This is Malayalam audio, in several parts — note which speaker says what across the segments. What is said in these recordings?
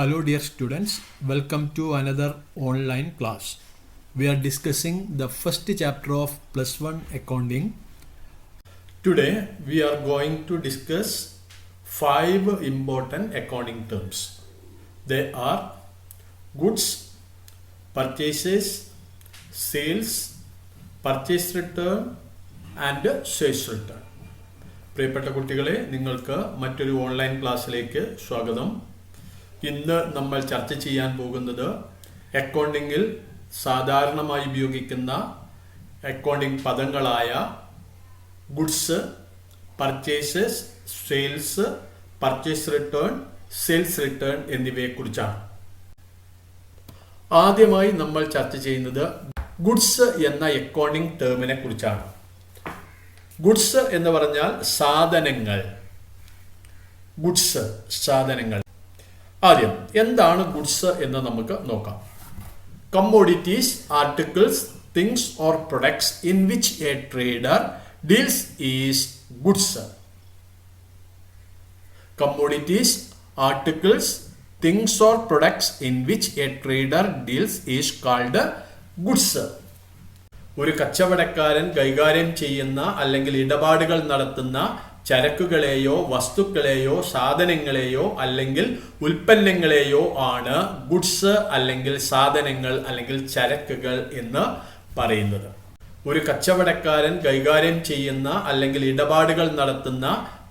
Speaker 1: Hello dear students, welcome to another online class. We are discussing the first chapter of plus 1 accounting. Today we are going to discuss 5 important accounting terms. They are goods, purchases, sales, purchase return and sales return. പ്രിയപ്പെട്ട കുട്ടികളെ, നിങ്ങൾക്ക് മറ്റൊരു ഓൺലൈൻ ക്ലാസ്സിലേക്ക് സ്വാഗതം. ഇന്ന് നമ്മൾ ചർച്ച ചെയ്യാൻ പോകുന്നത് അക്കൗണ്ടിങ്ങിൽ സാധാരണമായി ഉപയോഗിക്കുന്ന അക്കൗണ്ടിംഗ് പദങ്ങളായ goods, purchases, sales, purchase return, sales return എന്നിവയെക്കുറിച്ചാണ്. ആദ്യമായി നമ്മൾ ചർച്ച ചെയ്യുന്നത് ഗുഡ്സ് എന്ന അക്കൗണ്ടിംഗ് ടേമിനെ കുറിച്ചാണ്. ഗുഡ്സ് എന്ന് പറഞ്ഞാൽ സാധനങ്ങൾ. ഗുഡ്സ് സാധനങ്ങൾ. ആദ്യം എന്താണ് ഗുഡ്സ് എന്ന് നമുക്ക് നോക്കാം. Commodities, articles, things or products in which A trader deals is goods. Commodities, articles, things or products in which A trader deals is called goods. ഒരു കച്ചവടക്കാരൻ കൈകാര്യം ചെയ്യുന്ന അല്ലെങ്കിൽ ഇടപാടുകൾ നടത്തുന്ന ചരക്കുകളെയോ വസ്തുക്കളെയോ സാധനങ്ങളെയോ അല്ലെങ്കിൽ ഉൽപ്പന്നങ്ങളെയോ ആണ് ഗുഡ്സ് അല്ലെങ്കിൽ സാധനങ്ങൾ അല്ലെങ്കിൽ ചരക്കുകൾ എന്ന് പറയുന്നത്. ഒരു കച്ചവടക്കാരൻ കൈകാര്യം ചെയ്യുന്ന അല്ലെങ്കിൽ ഇടപാടുകൾ നടത്തുന്ന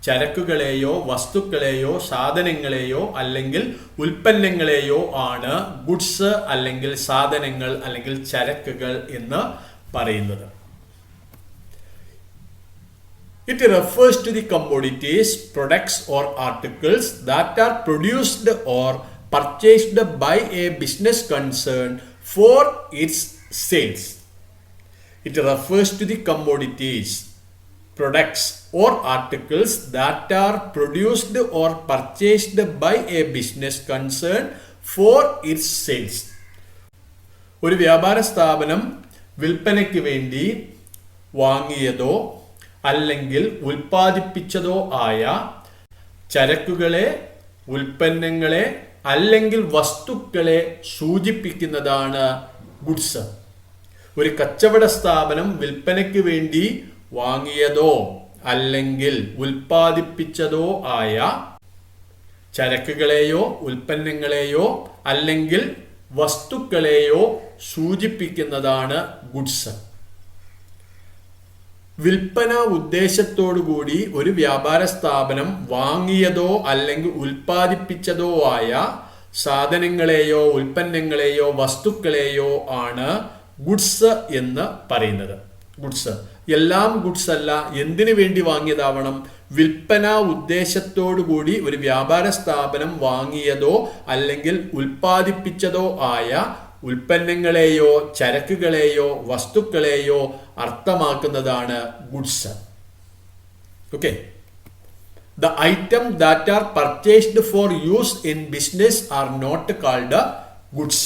Speaker 1: ചരക്കുകളെയോ വസ്തുക്കളെയോ സാധനങ്ങളെയോ അല്ലെങ്കിൽ ഉൽപ്പന്നങ്ങളെയോ ആണ് ഗുഡ്സ് അല്ലെങ്കിൽ സാധനങ്ങൾ അല്ലെങ്കിൽ ചരക്കുകൾ എന്ന് പറയുന്നത്. It refers to the commodities, products or articles that are produced or purchased by a business concern for its sales. It refers to the commodities, products or articles that are produced or purchased by a business concern for its sales. ഒരു വ്യാപാര സ്ഥാപനം വിൽപ്പനയ്ക്ക് വേണ്ടി വാങ്ങിയതോ അല്ലെങ്കിൽ ഉൽപ്പാദിപ്പിച്ചതോ ആയ ചരക്കുകളെ, ഉൽപ്പന്നങ്ങളെ അല്ലെങ്കിൽ വസ്തുക്കളെ സൂചിപ്പിക്കുന്നതാണ് ഗുഡ്സ്. ഒരു കച്ചവട സ്ഥാപനം വിൽപ്പനയ്ക്ക് വേണ്ടി വാങ്ങിയതോ അല്ലെങ്കിൽ ഉൽപ്പാദിപ്പിച്ചതോ ആയ ചരക്കുകളെയോ ഉൽപ്പന്നങ്ങളെയോ അല്ലെങ്കിൽ വസ്തുക്കളെയോ സൂചിപ്പിക്കുന്നതാണ് ഗുഡ്സ്. വിൽപ്പന ഉദ്ദേശത്തോടുകൂടി ഒരു വ്യാപാര സ്ഥാപനം വാങ്ങിയതോ അല്ലെങ്കിൽ ഉൽപ്പാദിപ്പിച്ചതോ ആയ സാധനങ്ങളെയോ ഉൽപ്പന്നങ്ങളെയോ വസ്തുക്കളെയോ ആണ് ഗുഡ്സ് എന്ന് പറയുന്നത്. ഗുഡ്സ് എല്ലാം ഗുഡ്സ് അല്ല. എന്തിനു വേണ്ടി വാങ്ങിയതാവണം? വിൽപ്പന ഉദ്ദേശത്തോടുകൂടി ഒരു വ്യാപാര സ്ഥാപനം വാങ്ങിയതോ അല്ലെങ്കിൽ ഉൽപ്പാദിപ്പിച്ചതോ ആയ ഉൽപ്പന്നങ്ങളെയോ ചരക്കുകളെയോ വസ്തുക്കളെയോ അർത്ഥമാക്കുന്നതാണ് goods. Okay. The item that are purchased for use in business are not called goods.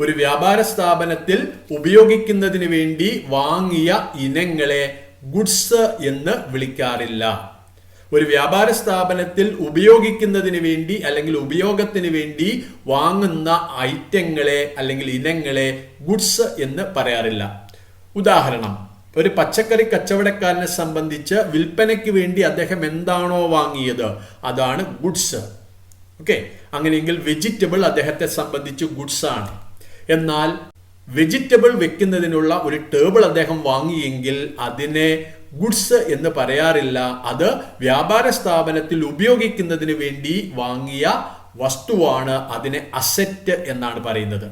Speaker 1: ഒരു വ്യാപാര സ്ഥാപനത്തിൽ ഉപയോഗിക്കുന്നതിന് വേണ്ടി വാങ്ങിയ ഇനങ്ങളെ ഗുഡ്സ് എന്ന് വിളിക്കാറില്ല. ഒരു വ്യാപാര സ്ഥാപനത്തിൽ ഉപയോഗിക്കുന്നതിന് വേണ്ടി അല്ലെങ്കിൽ ഉപയോഗത്തിന് വേണ്ടി വാങ്ങുന്ന ഐറ്റങ്ങളെ അല്ലെങ്കിൽ ഇനങ്ങളെ ഗുഡ്സ് എന്ന് പറയാറില്ല. ഉദാഹരണം, ഒരു പച്ചക്കറി കച്ചവടക്കാരനെ സംബന്ധിച്ച് വിൽപ്പനയ്ക്ക് വേണ്ടി അദ്ദേഹം എന്താണോ വാങ്ങിയത് അതാണ് ഗുഡ്സ്. ഓക്കെ. അങ്ങനെയെങ്കിൽ വെജിറ്റബിൾ അദ്ദേഹത്തെ സംബന്ധിച്ച് ഗുഡ്സ് ആണ്. എന്നാൽ വെജിറ്റബിൾ വെക്കുന്നതിനുള്ള ഒരു ടേബിൾ അദ്ദേഹം വാങ്ങിയെങ്കിൽ അതിനെ ഗുഡ്സ് എന്ന് പറയാറില്ല. അത് വ്യാപാര സ്ഥാപനത്തിൽ ഉപയോഗിക്കുന്നതിന് വേണ്ടി വാങ്ങിയ വസ്തുവാണ്. അതിനെ അസറ്റ് എന്നാണ് പറയുന്നത്.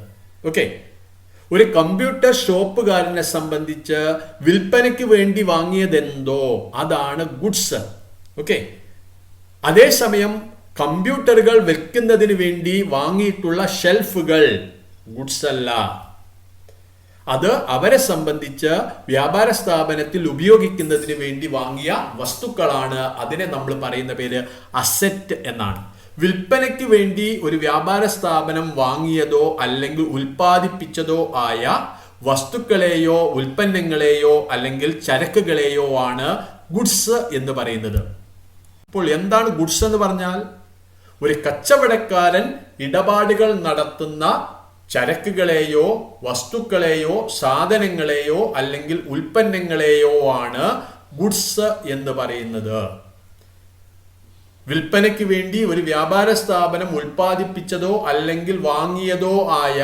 Speaker 1: ഓക്കെ. ഒരു കമ്പ്യൂട്ടർ ഷോപ്പുകാരനെ സംബന്ധിച്ച് വിൽപ്പനയ്ക്ക് വേണ്ടി വാങ്ങിയതെന്തോ അതാണ് ഗുഡ്സ്. ഓക്കെ. അതേസമയം കമ്പ്യൂട്ടറുകൾ വെക്കുന്നതിന് വേണ്ടി വാങ്ങിയിട്ടുള്ള ഷെൽഫുകൾ ഗുഡ്സ് അല്ല. അത് അവരെ സംബന്ധിച്ച് വ്യാപാര സ്ഥാപനത്തിൽ ഉപയോഗിക്കുന്നതിന് വേണ്ടി വാങ്ങിയ വസ്തുക്കളാണ്. അതിനെ നമ്മൾ പറയുന്ന പേര് അസറ്റ് എന്നാണ്. വിൽപ്പനയ്ക്ക് വേണ്ടി ഒരു വ്യാപാര സ്ഥാപനം വാങ്ങിയതോ അല്ലെങ്കിൽ ഉൽപ്പാദിപ്പിച്ചതോ ആയ വസ്തുക്കളെയോ ഉൽപ്പന്നങ്ങളെയോ അല്ലെങ്കിൽ ചരക്കുകളെയോ ആണ് ഗുഡ്സ് എന്ന് പറയുന്നത്. അപ്പോൾ എന്താണ് ഗുഡ്സ് എന്ന് പറഞ്ഞാൽ? ഒരു കച്ചവടക്കാരൻ ഇടപാടുകൾ നടത്തുന്ന ചരക്കുകളെയോ വസ്തുക്കളെയോ സാധനങ്ങളെയോ അല്ലെങ്കിൽ ഉൽപ്പന്നങ്ങളെയോ ആണ് ഗുഡ്സ് എന്ന് പറയുന്നത്. വിൽപ്പനയ്ക്ക് വേണ്ടി ഒരു വ്യാപാര സ്ഥാപനം ഉൽപ്പാദിപ്പിച്ചതോ അല്ലെങ്കിൽ വാങ്ങിയതോ ആയ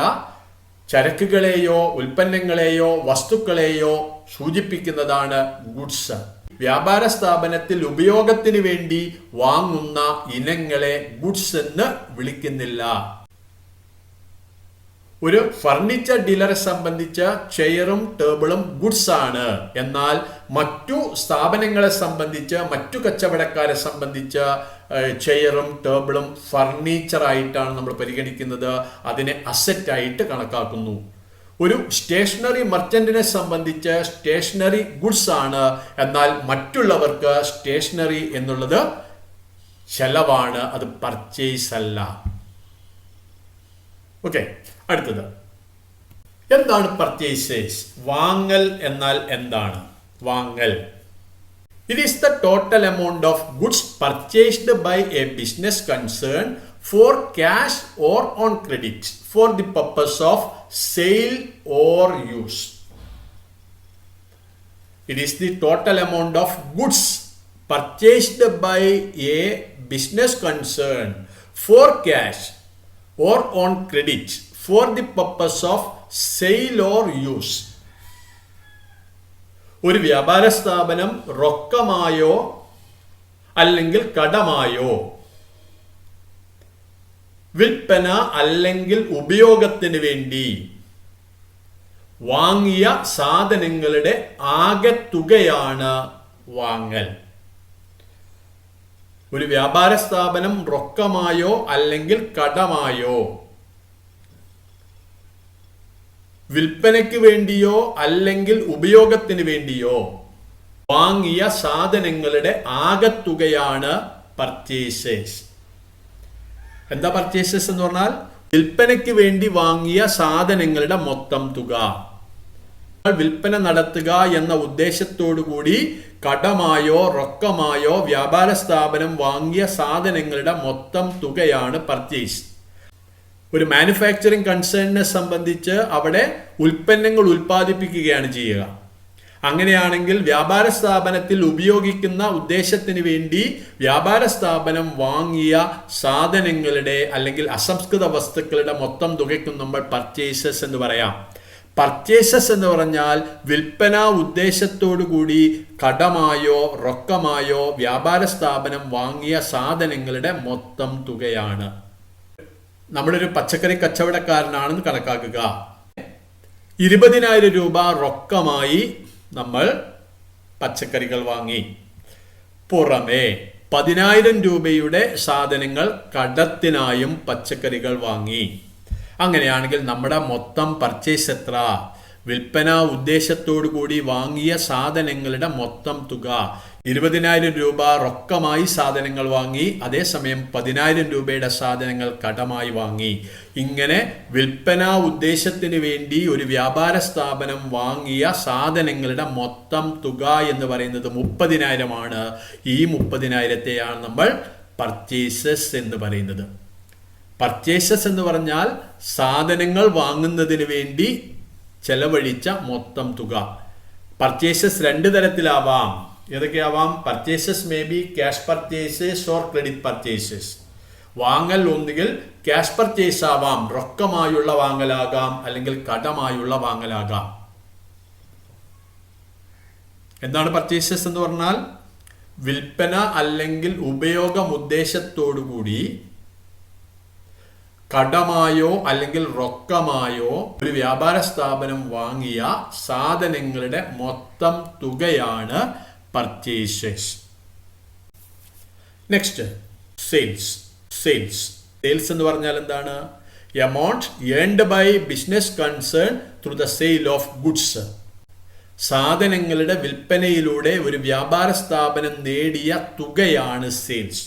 Speaker 1: ചരക്കുകളെയോ ഉൽപ്പന്നങ്ങളെയോ വസ്തുക്കളെയോ സൂചിപ്പിക്കുന്നതാണ് ഗുഡ്സ്. വ്യാപാര സ്ഥാപനത്തിൽ ഉപയോഗത്തിന് വേണ്ടി വാങ്ങുന്ന ഇനങ്ങളെ ഗുഡ്സ് എന്ന് വിളിക്കുന്നില്ല. ഒരു ഫർണിച്ചർ ഡീലറെ സംബന്ധിച്ച് ചെയറും ടേബിളും ഗുഡ്സ് ആണ്. എന്നാൽ മറ്റു സ്ഥാപനങ്ങളെ സംബന്ധിച്ച്, മറ്റു കച്ചവടക്കാരെ സംബന്ധിച്ച് ചെയറും ടേബിളും ഫർണിച്ചർ ആയിട്ടാണ് നമ്മൾ പരിഗണിക്കുന്നത്. അതിനെ അസറ്റ് ആയിട്ട് കണക്കാക്കുന്നു. ഒരു സ്റ്റേഷനറി മർച്ചന്റിനെ സംബന്ധിച്ച് സ്റ്റേഷനറി ഗുഡ്സ് ആണ്. എന്നാൽ മറ്റുള്ളവർക്ക് സ്റ്റേഷനറി എന്നുള്ളത് ചെലവാണ്, അത് പർച്ചേസ് അല്ല. ഓക്കെ, അടുത്തത് എന്താണ് പർച്ചേസസ്? വാങ്ങൽ എന്നാൽ എന്താണ്? വാങ്ങൽ, it is the total amount of goods purchased by a business concern for cash or on credit for the purpose of sale or use. It is the total amount of goods purchased by a business concern for cash or on credit for the purpose of sale or use. ഒരു വ്യാപാര സ്ഥാപനം റൊക്കമായോ അല്ലെങ്കിൽ കടമായോ വിൽപ്പന അല്ലെങ്കിൽ ഉപയോഗത്തിന് വേണ്ടി വാങ്ങിയ സാധനങ്ങളുടെ ആകെത്തുകയാണ് വാങ്ങൽ. ഒരു വ്യാപാര സ്ഥാപനം റൊക്കമായോ അല്ലെങ്കിൽ കടമായോ വിൽപ്പനയ്ക്ക് വേണ്ടിയോ അല്ലെങ്കിൽ ഉപയോഗത്തിന് വേണ്ടിയോ വാങ്ങിയ സാധനങ്ങളുടെ ആകെത്തുകയാണ് പർച്ചേസസ്. എന്താ പർച്ചേസസ് എന്ന് പറഞ്ഞാൽ? വിൽപ്പനയ്ക്ക് വേണ്ടി വാങ്ങിയ സാധനങ്ങളുടെ മൊത്തം തുക. വിൽപ്പന നടത്തുക എന്ന ഉദ്ദേശത്തോടു കൂടി കടമായോ റൊക്കമായോ വ്യാപാര സ്ഥാപനം വാങ്ങിയ സാധനങ്ങളുടെ മൊത്തം തുകയാണ് പർച്ചേസ്. ഒരു മാനുഫാക്ചറിംഗ് കൺസേണിനെ സംബന്ധിച്ച് അവിടെ ഉൽപ്പന്നങ്ങൾ ഉൽപ്പാദിപ്പിക്കുകയാണ് ചെയ്യുക. അങ്ങനെയാണെങ്കിൽ വ്യാപാര സ്ഥാപനത്തിൽ ഉപയോഗിക്കുന്ന ഉദ്ദേശത്തിന് വേണ്ടി വ്യാപാര സ്ഥാപനം വാങ്ങിയ സാധനങ്ങളുടെ അല്ലെങ്കിൽ അസംസ്കൃത വസ്തുക്കളുടെ മൊത്തം തുകയ്ക്കും നമ്മൾ പർച്ചേസസ് എന്ന് പറയാം. പർച്ചേസസ് എന്ന് പറഞ്ഞാൽ വിൽപ്പന ഉദ്ദേശത്തോടു കൂടി കടമായോ റൊക്കമായോ വ്യാപാര സ്ഥാപനം വാങ്ങിയ സാധനങ്ങളുടെ മൊത്തം തുകയാണ്. നമ്മളൊരു പച്ചക്കറി കച്ചവടക്കാരനാണെന്ന് കണക്കാക്കുക. 20,000 രൂപ റൊക്കമായി നമ്മൾ പച്ചക്കറികൾ വാങ്ങി. പുറമെ 10,000 രൂപയുടെ സാധനങ്ങൾ കടത്തിനായും പച്ചക്കറികൾ വാങ്ങി. അങ്ങനെയാണെങ്കിൽ നമ്മുടെ മൊത്തം പർച്ചേസ് എത്ര? വിൽപ്പന ഉദ്ദേശത്തോടു കൂടി വാങ്ങിയ സാധനങ്ങളുടെ മൊത്തം തുക 20,000 രൂപ റൊക്കമായി സാധനങ്ങൾ വാങ്ങി. അതേസമയം 10,000 രൂപയുടെ സാധനങ്ങൾ കടമായി വാങ്ങി. ഇങ്ങനെ വിൽപ്പന ഉദ്ദേശത്തിന് വേണ്ടി ഒരു വ്യാപാര സ്ഥാപനം വാങ്ങിയ സാധനങ്ങളുടെ മൊത്തം തുക എന്ന് പറയുന്നത് 30,000 ആണ്. ഈ 30,000ത്തെയാണ് നമ്മൾ പർച്ചേസസ് എന്ന് പറയുന്നത്. പർച്ചേസസ് എന്ന് പറഞ്ഞാൽ സാധനങ്ങൾ വാങ്ങുന്നതിന് വേണ്ടി ചെലവഴിച്ച മൊത്തം തുക. പർച്ചേസസ് 2 തരത്തിലാവാം. ഏതൊക്കെയാവാം? Purchases may be cash purchases or credit purchases. വാങ്ങൽ ഒന്നുകിൽ ക്യാഷ് പർച്ചേസ് ആവാം, റൊക്കമായുള്ള വാങ്ങലാകാം, അല്ലെങ്കിൽ കടമായുള്ള വാങ്ങലാകാം. എന്താണ് പർച്ചേസസ് എന്ന് പറഞ്ഞാൽ? വിൽപ്പന അല്ലെങ്കിൽ ഉപയോഗം ഉദ്ദേശത്തോടുകൂടി കടമായോ അല്ലെങ്കിൽ റൊക്കമായോ ഒരു വ്യാപാര സ്ഥാപനം വാങ്ങിയ സാധനങ്ങളുടെ മൊത്തം തുകയാണ് പർച്ചേസസ്. Next, sales. സെയിൽസ് എന്ന് പറഞ്ഞാൽ എന്താണ്? Amount earned by business concern through the sale of goods. സാധനങ്ങളുടെ വിൽപ്പനയിലൂടെ ഒരു വ്യാപാര സ്ഥാപനം നേടിയ തുകയാണ് sales.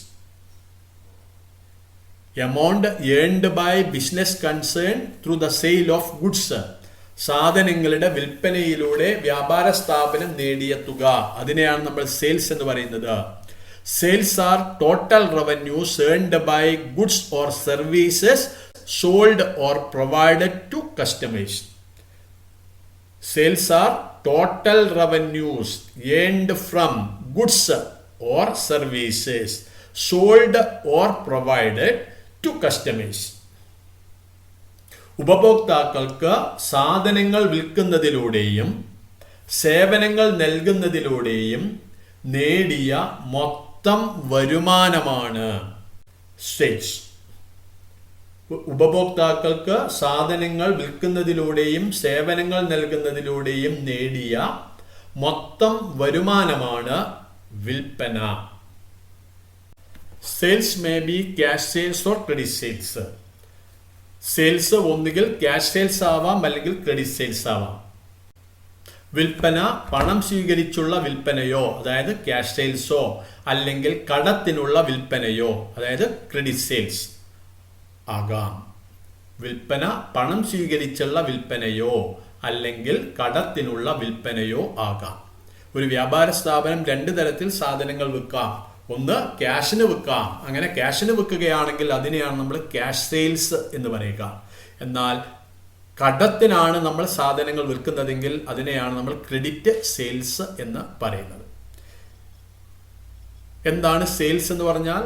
Speaker 1: Amount earned by business concern through the sale of goods. സാധനങ്ങളുടെ വിൽപ്പനയിലൂടെ വ്യാപാര സ്ഥാപനം നേടിയ തുക, അതിനെയാണ് നമ്മൾ സെയിൽസ് എന്ന് പറയുന്നത്. Sales are total revenues earned by goods or services sold or provided to customers. Sales are total revenues earned from goods or services sold or provided to customers. ഉപഭോക്താക്കൾക്ക് സാധനങ്ങൾ വിൽക്കുന്നതിലൂടെയും സേവനങ്ങൾ നൽകുന്നതിലൂടെയും നേടിയ മൊത്തം വരുമാനമാണ് സെയിൽസ്. ഉപഭോക്താക്കൾക്ക് സാധനങ്ങൾ വിൽക്കുന്നതിലൂടെയും സേവനങ്ങൾ നൽകുന്നതിലൂടെയും നേടിയ മൊത്തം വരുമാനമാണ് വിൽപ്പന. Sales may be cash sales or credit sales. Sales ഒന്നുകിൽ ക്യാഷ് സെയിൽസ് ആവാം, അല്ലെങ്കിൽ ക്രെഡിറ്റ് സെയിൽസ് ആവാം. വിൽപ്പന പണം സ്വീകരിച്ചുള്ള വിൽപ്പനയോ, അതായത് ക്യാഷ് സെയിൽസോ, അല്ലെങ്കിൽ കടത്തിനുള്ള വിൽപ്പനയോ, അതായത് ക്രെഡിറ്റ് സെയിൽസ് ആകാം. വിൽപ്പന പണം സ്വീകരിച്ചുള്ള വിൽപ്പനയോ അല്ലെങ്കിൽ കടത്തിനുള്ള വിൽപ്പനയോ ആകാം. ഒരു വ്യാപാര സ്ഥാപനം രണ്ട് തരത്തിൽ സാധനങ്ങൾ വിൽക്കാം. ഒന്ന് ക്യാഷിന് വിൽക്കാം. അങ്ങനെ ക്യാഷിന് വിൽക്കുകയാണെങ്കിൽ അതിനെയാണ് നമ്മൾ ക്യാഷ് സെയിൽസ് എന്ന് പറയുക. എന്നാൽ കടത്തിനാണ് നമ്മൾ സാധനങ്ങൾ വിൽക്കുന്നതെങ്കിൽ അതിനെയാണ് നമ്മൾ ക്രെഡിറ്റ് സെയിൽസ് എന്ന് പറയുന്നത്. എന്താണ് സെയിൽസ് എന്ന് പറഞ്ഞാൽ?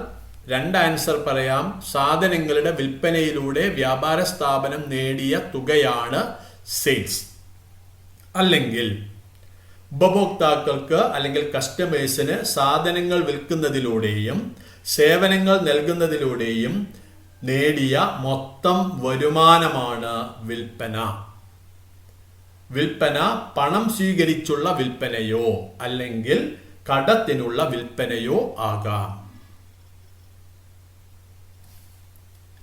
Speaker 1: രണ്ട് ആൻസർ പറയാം. സാധനങ്ങളുടെ വിൽപ്പനയിലൂടെ വ്യാപാര സ്ഥാപനം നേടിയ തുകയാണ് സെയിൽസ്. അല്ലെങ്കിൽ ഉപഭോക്താക്കൾക്ക് അല്ലെങ്കിൽ കസ്റ്റമേഴ്സിന് സാധനങ്ങൾ വിൽക്കുന്നതിലൂടെയും സേവനങ്ങൾ നൽകുന്നതിലൂടെയും നേടിയ മൊത്തം വരുമാനമാണ് വിൽപ്പന. വിൽപ്പന പണം സ്വീകരിച്ചുള്ള വിൽപ്പനയോ അല്ലെങ്കിൽ കടത്തിനുള്ള വിൽപ്പനയോ ആകാം.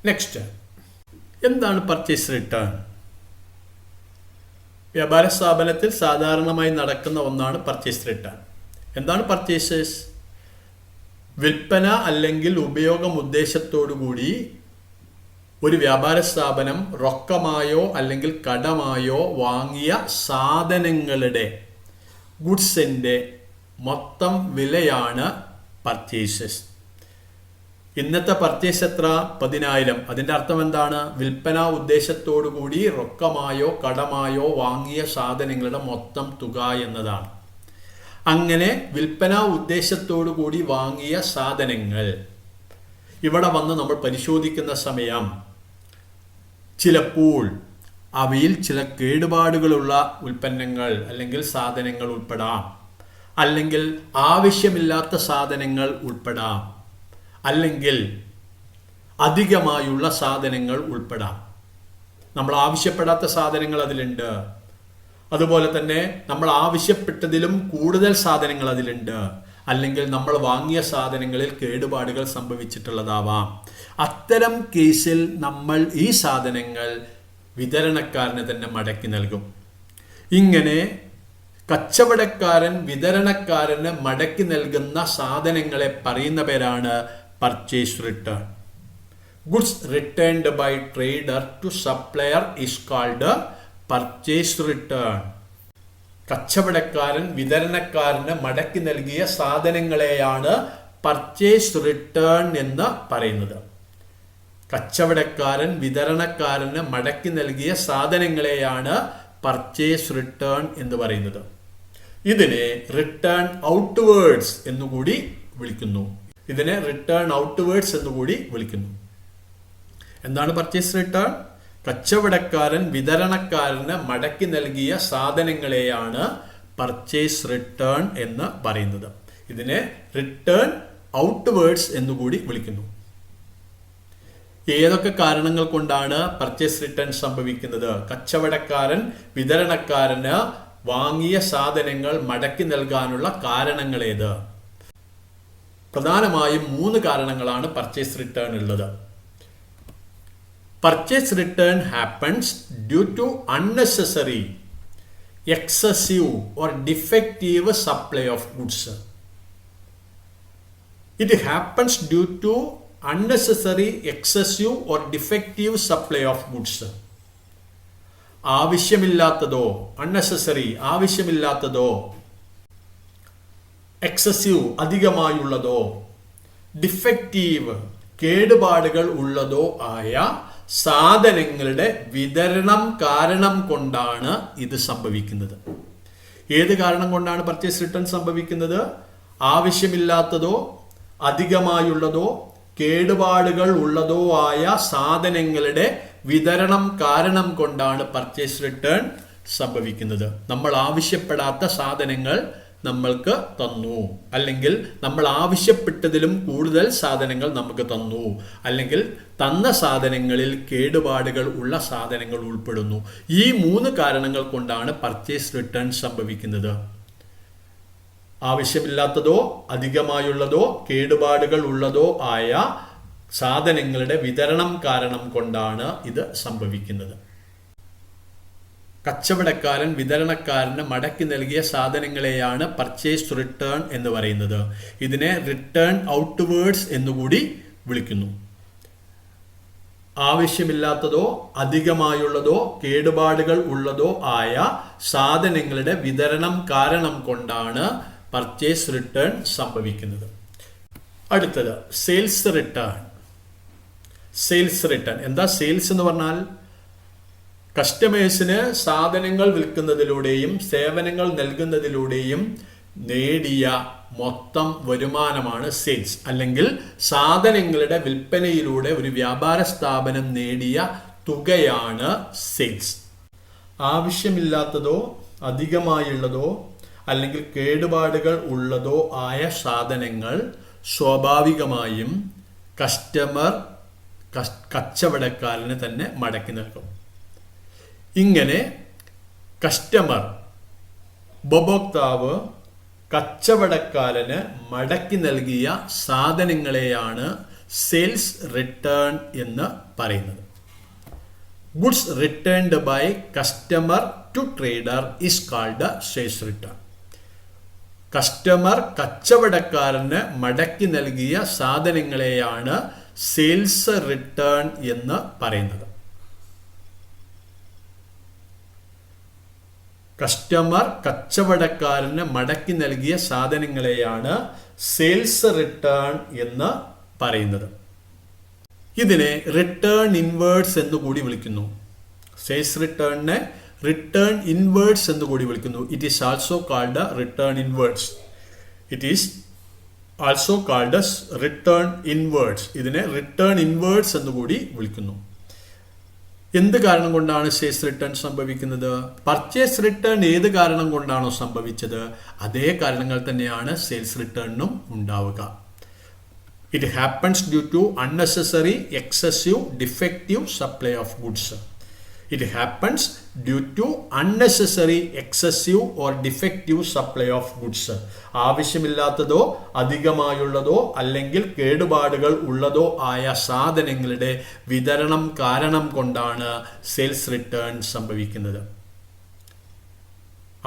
Speaker 1: നെക്സ്റ്റ്, എന്താണ് പർച്ചേസ് റിട്ടേൺ? വ്യാപാര സ്ഥാപനത്തിൽ സാധാരണമായി നടക്കുന്ന ഒന്നാണ് പർച്ചേസ് റിട്ടേൺ. എന്താണ് പർച്ചേസസ്? വിൽപ്പന അല്ലെങ്കിൽ ഉപയോഗം ഉദ്ദേശത്തോടുകൂടി ഒരു വ്യാപാര സ്ഥാപനം റൊക്കമായോ അല്ലെങ്കിൽ കടമായോ വാങ്ങിയ സാധനങ്ങളുടെ ഗുഡ്സിൻ്റെ മൊത്തം വിലയാണ് പർച്ചേസസ്. ഇന്നത്തെ പർച്ചേസ് എത്ര? 10,000. അതിൻ്റെ അർത്ഥം എന്താണ്? വിൽപ്പന ഉദ്ദേശത്തോടു കൂടി റൊക്കമായോ കടമായോ വാങ്ങിയ സാധനങ്ങളുടെ മൊത്തം തുക എന്നതാണ്. അങ്ങനെ വിൽപ്പന ഉദ്ദേശത്തോടു കൂടി വാങ്ങിയ സാധനങ്ങൾ ഇവിടെ വന്ന് നമ്മൾ പരിശോധിക്കുന്ന സമയം ചിലപ്പോൾ അവയിൽ ചില കേടുപാടുകളുള്ള ഉൽപ്പന്നങ്ങൾ അല്ലെങ്കിൽ സാധനങ്ങൾ ഉൾപ്പെടാം, അല്ലെങ്കിൽ ആവശ്യമില്ലാത്ത സാധനങ്ങൾ ഉൾപ്പെടാം, അല്ലെങ്കിൽ അധികമായുള്ള സാധനങ്ങൾ ഉൾപ്പെടാം. നമ്മൾ ആവശ്യപ്പെടാത്ത സാധനങ്ങൾ അതിലുണ്ട്. അതുപോലെ തന്നെ നമ്മൾ ആവശ്യപ്പെട്ടതിലും കൂടുതൽ സാധനങ്ങൾ അതിലുണ്ട്. അല്ലെങ്കിൽ നമ്മൾ വാങ്ങിയ സാധനങ്ങളിൽ കേടുപാടുകൾ സംഭവിച്ചിട്ടുള്ളതാവാം. അത്തരം കേസിൽ നമ്മൾ ഈ സാധനങ്ങൾ വിതരണക്കാരന് തന്നെ മടക്കി നൽകും. ഇങ്ങനെ കച്ചവടക്കാരൻ വിതരണക്കാരന് മടക്കി നൽകുന്ന സാധനങ്ങളെ പറയുന്ന പേരാണ് purchase return. Goods returned by trader to supplier is called purchase return. കച്ചവടക്കാരൻ വിതരണക്കാരന് മടക്കി നൽകിയ സാധനങ്ങളെയാണ് പർച്ചേസ് റിട്ടേൺ എന്ന് പറയുന്നത്. കച്ചവടക്കാരൻ വിതരണക്കാരന് മടക്കി നൽകിയ സാധനങ്ങളെയാണ് പർച്ചേസ് റിട്ടേൺ എന്ന് പറയുന്നത്. ഇതിനെ റിട്ടേൺ ഔട്ട്വേർഡ്സ് എന്നുകൂടി വിളിക്കുന്നു. എന്താണ് പർച്ചേസ് റിട്ടേൺ? കച്ചവടക്കാരൻ വിതരണക്കാരന് മടക്കി നൽകിയ സാധനങ്ങളെയാണ് പർച്ചേസ് റിട്ടേൺ എന്ന് പറയുന്നത്. ഇതിനെ റിട്ടേൺ ഔട്ട്വേർഡ്സ് എന്നുകൂടി വിളിക്കുന്നു. ഏതൊക്കെ കാരണങ്ങൾ കൊണ്ടാണ് പർച്ചേസ് റിട്ടേൺ സംഭവിക്കുന്നത്? കച്ചവടക്കാരൻ വിതരണക്കാരന് വാങ്ങിയ സാധനങ്ങൾ മടക്കി നൽകാനുള്ള കാരണങ്ങൾ ഏത്? പ്രധാനമായും 3 കാരണങ്ങളാണ് പർച്ചേസ് റിട്ടേൺ ഉള്ളത്. Purchase return happens due to unnecessary, excessive or defective supply of goods. It happens due to unnecessary, excessive or defective supply of goods. ആവശ്യമില്ലാത്തതോ, unnecessary ആവശ്യമില്ലാത്തതോ, excessive അധികമായുള്ളതോ, ഡിഫക്റ്റീവ് കേടുപാടുകൾ ഉള്ളതോ ആയ സാധനങ്ങളുടെ വിതരണം കാരണം കൊണ്ടാണ് ഇത് സംഭവിക്കുന്നത്. ഏത് കാരണം കൊണ്ടാണ് പർച്ചേസ് റിട്ടേൺ സംഭവിക്കുന്നത്? ആവശ്യമില്ലാത്തതോ അധികമായുള്ളതോ കേടുപാടുകൾ ഉള്ളതോ ആയ സാധനങ്ങളുടെ വിതരണം കാരണം കൊണ്ടാണ് പർച്ചേസ് റിട്ടേൺ സംഭവിക്കുന്നത്. നമ്മൾ ആവശ്യപ്പെടാത്ത സാധനങ്ങൾ നമ്മൾക്ക് തന്നു, അല്ലെങ്കിൽ നമ്മൾ ആവശ്യപ്പെട്ടതിലും കൂടുതൽ സാധനങ്ങൾ നമുക്ക് തന്നു, അല്ലെങ്കിൽ തന്ന സാധനങ്ങളിൽ കേടുപാടുകൾ ഉള്ള സാധനങ്ങൾ ഉൾപ്പെടുന്നു. ഈ 3 കാരണങ്ങൾ കൊണ്ടാണ് പർച്ചേസ് റിട്ടേൺ സംഭവിക്കുന്നത്. ആവശ്യമില്ലാത്തതോ അധികമായുള്ളതോ കേടുപാടുകൾ ഉള്ളതോ ആയ സാധനങ്ങളുടെ വിതരണം കാരണം കൊണ്ടാണ് ഇത് സംഭവിക്കുന്നത്. കച്ചവടക്കാരൻ വിതരണക്കാരന് മടക്കി നൽകിയ സാധനങ്ങളെയാണ് പർച്ചേസ് റിട്ടേൺ എന്ന് പറയുന്നത്. ഇതിനെ റിട്ടേൺ ഔട്ട്വേർഡ്സ് എന്നുകൂടി വിളിക്കുന്നു. ആവശ്യമില്ലാത്തതോ അധികമായുള്ളതോ കേടുപാടുകൾ ഉള്ളതോ ആയ സാധനങ്ങളുടെ വിതരണം കാരണം കൊണ്ടാണ് പർച്ചേസ് റിട്ടേൺ സംഭവിക്കുന്നത്. അടുത്തത് സെയിൽസ് റിട്ടേൺ. സെയിൽസ് റിട്ടേൺ എന്താ? സെയിൽസ് എന്ന് പറഞ്ഞാൽ കസ്റ്റമേഴ്സിന് സാധനങ്ങൾ വിൽക്കുന്നതിലൂടെയും സേവനങ്ങൾ നൽകുന്നതിലൂടെയും നേടിയ മൊത്തം വരുമാനമാണ് സെയിൽസ്. അല്ലെങ്കിൽ സാധനങ്ങളുടെ വിൽപ്പനയിലൂടെ ഒരു വ്യാപാര സ്ഥാപനം നേടിയ തുകയാണ് സെയിൽസ്. ആവശ്യമില്ലാത്തതോ അധികമായുള്ളതോ അല്ലെങ്കിൽ കേടുപാടുകൾ ഉള്ളതോ ആയ സാധനങ്ങൾ സ്വാഭാവികമായും കച്ചവടക്കാരന് തന്നെ മടക്കി നൽകും. ഇങ്ങനെ കസ്റ്റമർ ഉപഭോക്താവ് കച്ചവടക്കാരന് മടക്കി നൽകിയ സാധനങ്ങളെയാണ് സെയിൽസ് റിട്ടേൺ എന്ന് പറയുന്നത്. Goods returned by customer to trader is called sales return. Customer കച്ചവടക്കാരന് മടക്കി നൽകിയ സാധനങ്ങളെയാണ് സെയിൽസ് റിട്ടേൺ എന്ന് പറയുന്നത്. കസ്റ്റമർ കച്ചവടക്കാരന് മടക്കി നൽകിയ സാധനങ്ങളെയാണ് സെയിൽസ് റിട്ടേൺ എന്ന് പറയുന്നത്. ഇതിനെ റിട്ടേൺ ഇൻവേർഡ്സ് എന്ന് കൂടി വിളിക്കുന്നു. സെയിൽസ് റിട്ടേണിനെ റിട്ടേൺ ഇൻവേർഡ്സ് എന്ന് കൂടി വിളിക്കുന്നു. It is also called return inwards. It is also called return inwards. ഇതിനെ റിട്ടേൺ ഇൻവേർഡ്സ് എന്ന് കൂടി വിളിക്കുന്നു. എന്ത് കാരണം കൊണ്ടാണ് സെയിൽസ് റിട്ടേൺ സംഭവിക്കുന്നത്? പർച്ചേസ് റിട്ടേൺ ഏത് കാരണം കൊണ്ടാണോ സംഭവിച്ചത് അതേ കാരണങ്ങൾ തന്നെയാണ് സെയിൽസ് റിട്ടേണിനും ഉണ്ടാവുക. It happens due to unnecessary excessive defective supply of goods. It happens due to unnecessary, excessive or defective supply of goods. ആവശ്യമില്ലാത്തതോ അധികമായുള്ളതോ അല്ലെങ്കിൽ കേടുപാടുകൾ ഉള്ളതോ ആയ സാധനങ്ങളുടെ വിതരണം കാരണം കൊണ്ടാണ് സെയിൽസ് റിട്ടേൺ സംഭവിക്കുന്നത്.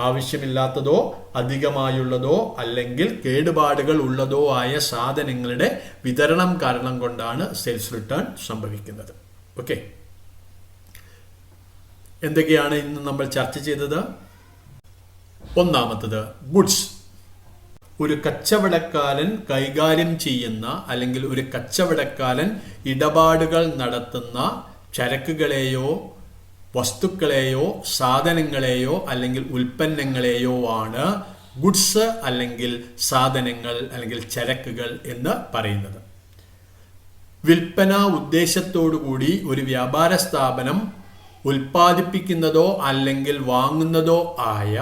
Speaker 1: ആവശ്യമില്ലാത്തതോ അധികമായുള്ളതോ അല്ലെങ്കിൽ കേടുപാടുകൾ ഉള്ളതോ ആയ സാധനങ്ങളുടെ വിതരണം കാരണം കൊണ്ടാണ് സെയിൽസ് റിട്ടേൺ സംഭവിക്കുന്നത്. ഓക്കെ, എന്തൊക്കെയാണ് ഇന്ന് നമ്മൾ ചർച്ച ചെയ്തത്? ഒന്നാമത്തത് ഗുഡ്സ്. ഒരു കച്ചവടക്കാരൻ കൈകാര്യം ചെയ്യുന്ന അല്ലെങ്കിൽ ഒരു കച്ചവടക്കാരൻ ഇടപാടുകൾ നടത്തുന്ന ചരക്കുകളെയോ വസ്തുക്കളെയോ സാധനങ്ങളെയോ അല്ലെങ്കിൽ ഉൽപ്പന്നങ്ങളെയോ ആണ് ഗുഡ്സ് അല്ലെങ്കിൽ സാധനങ്ങൾ അല്ലെങ്കിൽ ചരക്കുകൾ എന്ന് പറയുന്നത്. വിൽപ്പന ഉദ്ദേശത്തോടു കൂടി ഒരു വ്യാപാര സ്ഥാപനം ഉൽപ്പാദിപ്പിക്കുന്നതോ അല്ലെങ്കിൽ വാങ്ങുന്നതോ ആയ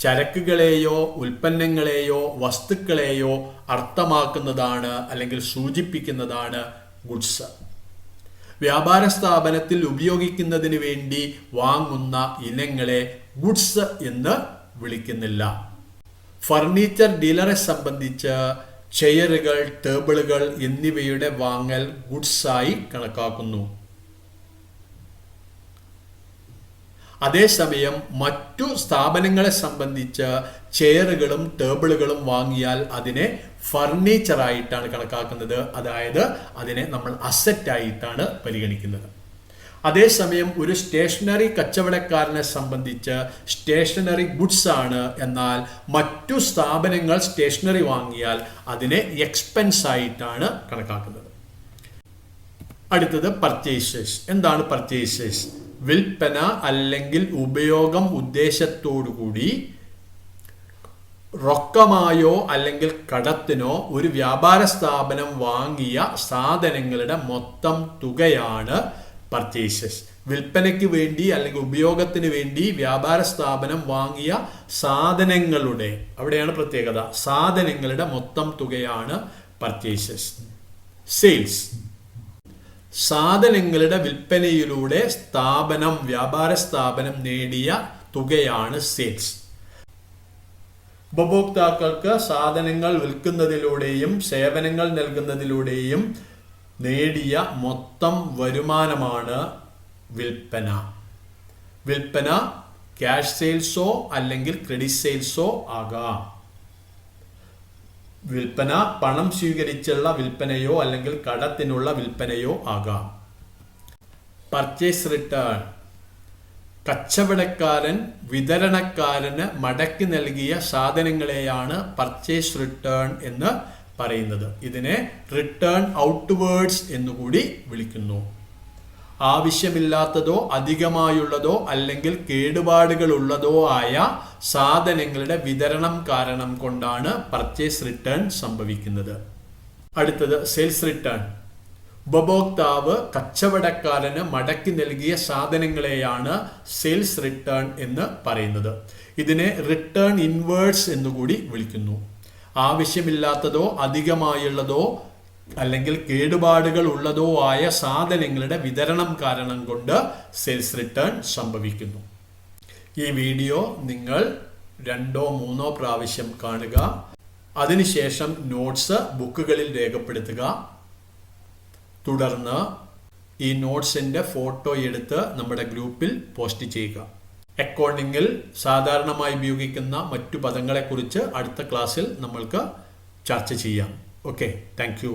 Speaker 1: ചരക്കുകളെയോ ഉൽപ്പന്നങ്ങളെയോ വസ്തുക്കളെയോ അർത്ഥമാക്കുന്നതാണ് അല്ലെങ്കിൽ സൂചിപ്പിക്കുന്നതാണ് ഗുഡ്സ്. വ്യാപാര സ്ഥാപനത്തിൽ ഉപയോഗിക്കുന്നതിന് വേണ്ടി വാങ്ങുന്ന ഇനങ്ങളെ ഗുഡ്സ് എന്ന് വിളിക്കുന്നില്ല. ഫർണിച്ചർ ഡീലറെ സംബന്ധിച്ച് ചെയറുകൾ, ടേബിളുകൾ എന്നിവയുടെ വാങ്ങൽ ഗുഡ്സായി കണക്കാക്കുന്നു. അതേസമയം മറ്റു സ്ഥാപനങ്ങളെ സംബന്ധിച്ച് ചെയറുകളും ടേബിളുകളും വാങ്ങിയാൽ അതിനെ ഫർണിച്ചറായിട്ടാണ് കണക്കാക്കുന്നത്. അതായത് അതിനെ നമ്മൾ അസറ്റ് ആയിട്ടാണ് പരിഗണിക്കുന്നത്. അതേസമയം ഒരു സ്റ്റേഷനറി കച്ചവടക്കാരനെ സംബന്ധിച്ച് സ്റ്റേഷനറി ഗുഡ്സ് ആണ്, എന്നാൽ മറ്റു സ്ഥാപനങ്ങൾ സ്റ്റേഷനറി വാങ്ങിയാൽ അതിനെ എക്സ്പെൻസ് ആയിട്ടാണ് കണക്കാക്കുന്നത്. അടുത്തത് പർച്ചേസസ്. എന്താണ് പർച്ചേസസ്? വിൽപ്പന അല്ലെങ്കിൽ ഉപയോഗം ഉദ്ദേശത്തോടുകൂടി റൊക്കമായോ അല്ലെങ്കിൽ കടത്തിനോ ഒരു വ്യാപാര സ്ഥാപനം വാങ്ങിയ സാധനങ്ങളുടെ മൊത്തം തുകയാണ് പർച്ചേസസ്. വിൽപ്പനയ്ക്ക് വേണ്ടി അല്ലെങ്കിൽ ഉപയോഗത്തിന് വേണ്ടി വ്യാപാര സ്ഥാപനം വാങ്ങിയ സാധനങ്ങളുടെ, അവിടെയാണ് പ്രത്യേകത, സാധനങ്ങളുടെ മൊത്തം തുകയാണ് പർച്ചേസസ്. സെയിൽസ്. സാധനങ്ങളുടെ വിൽപ്പനയിലൂടെ വ്യാപാര സ്ഥാപനം നേടിയ തുകയാണ് സെയിൽസ്. ഉപഭോക്താക്കൾക്ക് സാധനങ്ങൾ വിൽക്കുന്നതിലൂടെയും സേവനങ്ങൾ നൽകുന്നതിലൂടെയും നേടിയ മൊത്തം വരുമാനമാണ് വിൽപ്പന. വിൽപ്പന ക്യാഷ് സെയിൽസോ അല്ലെങ്കിൽ ക്രെഡിറ്റ് സെയിൽസോ ആകാം. വിൽപ്പന പണം സ്വീകരിച്ചുള്ള വിൽപ്പനയോ അല്ലെങ്കിൽ കടത്തിനുള്ള വിൽപ്പനയോ ആകാം. Purchase return. കച്ചവടക്കാരൻ വിതരണക്കാരന് മടക്കി നൽകിയ സാധനങ്ങളെയാണ് പർച്ചേസ് റിട്ടേൺ എന്ന് പറയുന്നത്. ഇതിനെ റിട്ടേൺ ഔട്ട്വേർഡ്സ് എന്നുകൂടി വിളിക്കുന്നു. ആവശ്യമില്ലാത്തതോ അധികമായുള്ളതോ അല്ലെങ്കിൽ കേടുപാടുകൾ ഉള്ളതോ ആയ സാധനങ്ങളുടെ വിതരണം കാരണം കൊണ്ടാണ് പർച്ചേസ് റിട്ടേൺ സംഭവിക്കുന്നത്. അടുത്തത് സെയിൽസ് റിട്ടേൺ. ഉപഭോക്താവ് കച്ചവടക്കാരന് മടക്കി നൽകിയ സാധനങ്ങളെയാണ് സെയിൽസ് റിട്ടേൺ എന്ന് പറയുന്നത്. ഇതിനെ റിട്ടേൺ ഇൻവേഴ്സ് എന്നുകൂടി വിളിക്കുന്നു. ആവശ്യമില്ലാത്തതോ അധികമായുള്ളതോ അല്ലെങ്കിൽ കേടുപാടുകൾ ഉള്ളതോ ആയ സാധനങ്ങളുടെ വിതരണം കാരണം കൊണ്ട് സെയിൽസ് റിട്ടേൺ സംഭവിക്കുന്നു. ഈ വീഡിയോ നിങ്ങൾ 2-3 പ്രാവശ്യം കാണുക. അതിനുശേഷം നോട്ട്സ് ബുക്കുകളിൽ രേഖപ്പെടുത്തുക. തുടർന്ന് ഈ നോട്ട്സിന്റെ ഫോട്ടോ എടുത്ത് നമ്മുടെ ഗ്രൂപ്പിൽ പോസ്റ്റ് ചെയ്യുക. അക്കൗണ്ടിങ്ങിൽ സാധാരണമായി ഉപയോഗിക്കുന്ന മറ്റു പദങ്ങളെക്കുറിച്ച് അടുത്ത ക്ലാസ്സിൽ നമ്മൾക്ക് ചർച്ച ചെയ്യാം. Okay, thank you.